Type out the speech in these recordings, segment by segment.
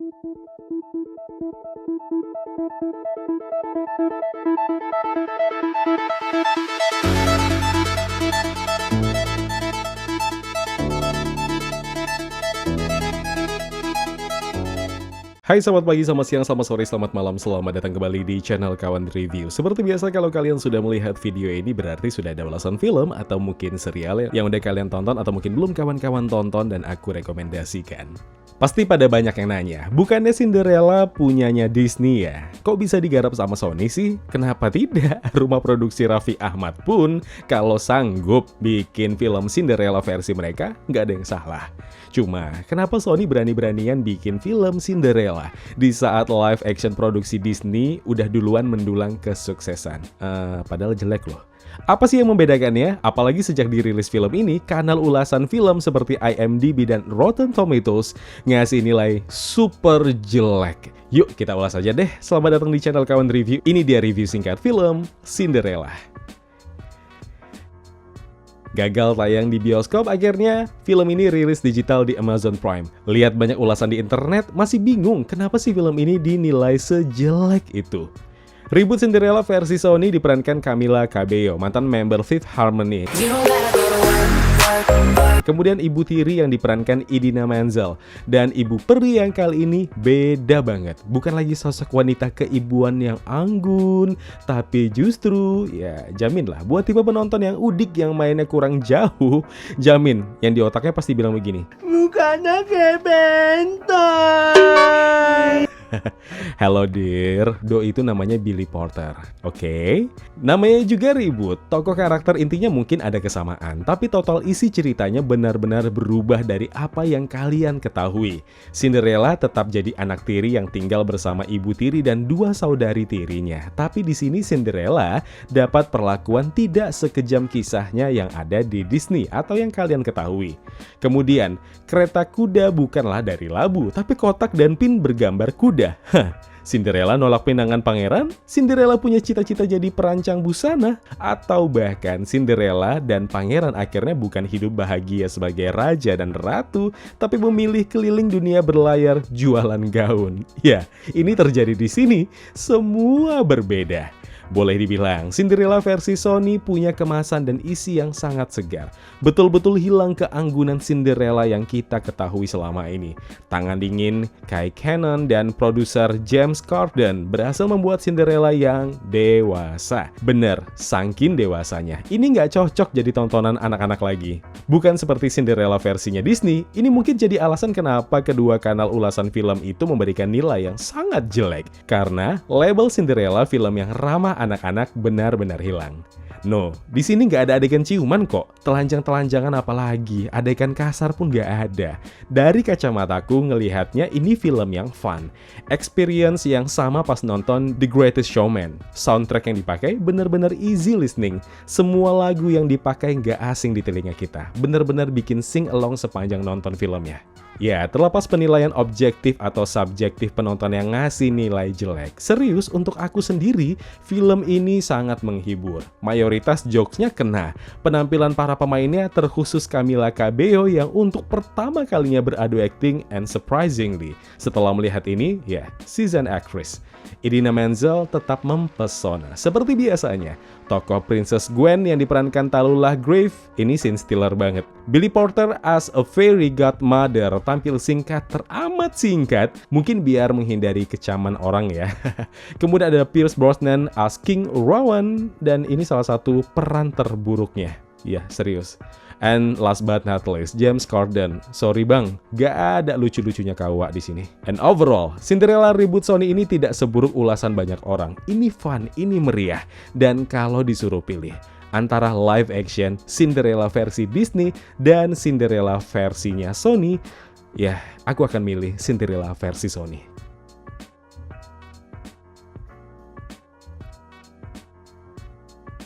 Hai, selamat pagi, selamat siang, selamat sore, selamat malam, selamat datang kembali di channel Kawan Review. Seperti biasa, kalau kalian sudah melihat video ini berarti sudah ada ulasan film atau mungkin serial yang udah kalian tonton atau mungkin belum kawan-kawan tonton dan aku rekomendasikan. Pasti pada banyak yang nanya, bukannya Cinderella punyanya Disney ya? Kok bisa digarap sama Sony sih? Kenapa tidak? Rumah produksi Raffi Ahmad pun kalau sanggup bikin film Cinderella versi mereka, nggak ada yang salah. Cuma, kenapa Sony berani-beranian bikin film Cinderella di saat live action produksi Disney udah duluan mendulang kesuksesan? Padahal jelek loh. Apa sih yang membedakannya? Apalagi sejak dirilis film ini, kanal ulasan film seperti IMDb dan Rotten Tomatoes ngasih nilai super jelek. Yuk kita ulas aja deh. Selamat datang di channel Kawan Review. Ini dia review singkat film Cinderella. Gagal tayang di bioskop, akhirnya film ini rilis digital di Amazon Prime. Lihat banyak ulasan di internet, masih bingung kenapa sih film ini dinilai sejelek itu. Reboot Cinderella versi Sony diperankan Camila Cabello, mantan member Fifth Harmony. Kemudian Ibu Tiri yang diperankan Idina Menzel. Dan Ibu Peri yang kali ini beda banget. Bukan lagi sosok wanita keibuan yang anggun, tapi justru, ya jaminlah buat tipe penonton yang udik yang mainnya kurang jauh, jamin yang di otaknya pasti bilang begini, mukanya kayak Bentoy. Hello dear, Do itu namanya Billy Porter, oke? Namanya juga ribut, tokoh karakter intinya mungkin ada kesamaan, tapi total isi ceritanya benar-benar berubah dari apa yang kalian ketahui. Cinderella tetap jadi anak tiri yang tinggal bersama ibu tiri dan dua saudari tirinya. Tapi di sini Cinderella dapat perlakuan tidak sekejam kisahnya yang ada di Disney atau yang kalian ketahui. Kemudian, kereta kuda bukanlah dari labu, tapi kotak dan pin bergambar kuda. Cinderella nolak pinangan pangeran, Cinderella punya cita-cita jadi perancang busana, atau bahkan Cinderella dan pangeran akhirnya bukan hidup bahagia sebagai raja dan ratu, tapi memilih keliling dunia berlayar jualan gaun. Ya, ini terjadi di sini, semua berbeda. Boleh dibilang, Cinderella versi Sony punya kemasan dan isi yang sangat segar. Betul-betul hilang keanggunan Cinderella yang kita ketahui selama ini. Tangan dingin, Kai Cannon dan produser James Corden berhasil membuat Cinderella yang dewasa. Bener, saking dewasanya. Ini nggak cocok jadi tontonan anak-anak lagi. Bukan seperti Cinderella versinya Disney, ini mungkin jadi alasan kenapa kedua kanal ulasan film itu memberikan nilai yang sangat jelek. Karena label Cinderella film yang ramah anak-anak benar-benar hilang. No, di sini nggak ada adegan ciuman kok. Telanjang-telanjangan apalagi, adegan kasar pun nggak ada. Dari kacamataku ngelihatnya ini film yang fun. Experience yang sama pas nonton The Greatest Showman. Soundtrack yang dipakai benar-benar easy listening. Semua lagu yang dipakai nggak asing di telinga kita. Benar-benar bikin sing along sepanjang nonton filmnya. Ya, terlepas penilaian objektif atau subjektif penonton yang ngasih nilai jelek, serius untuk aku sendiri, film ini sangat menghibur. Mayoritas jokesnya kena. Penampilan para pemainnya terkhusus Camila Cabello yang untuk pertama kalinya beradu acting and surprisingly, setelah melihat ini, ya, seasoned actress. Idina Menzel tetap mempesona. Seperti biasanya, tokoh Princess Gwen yang diperankan Tallulah Grace ini scene stealer banget. Billy Porter as a fairy godmother tampil singkat, teramat singkat, mungkin biar menghindari kecaman orang ya. Kemudian ada Pierce Brosnan as King Rowan, dan ini salah satu peran terburuknya. Ya, serius. And last but not least, James Corden. Sorry bang, gak ada lucu-lucunya kawa di sini. And overall, Cinderella reboot Sony ini tidak seburuk ulasan banyak orang. Ini fun, ini meriah. Dan kalau disuruh pilih antara live action Cinderella versi Disney dan Cinderella versinya Sony, ya aku akan milih Cinderella versi Sony.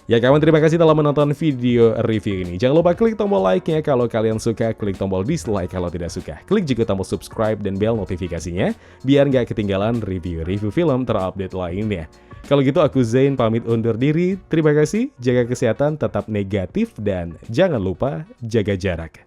Ya kawan, terima kasih telah menonton video review ini. Jangan lupa klik tombol like-nya kalau kalian suka, klik tombol dislike kalau tidak suka. Klik juga tombol subscribe dan bel notifikasinya, biar nggak ketinggalan review-review film terupdate lainnya. Kalau gitu aku Zain pamit undur diri. Terima kasih, jaga kesehatan, tetap negatif, dan jangan lupa jaga jarak.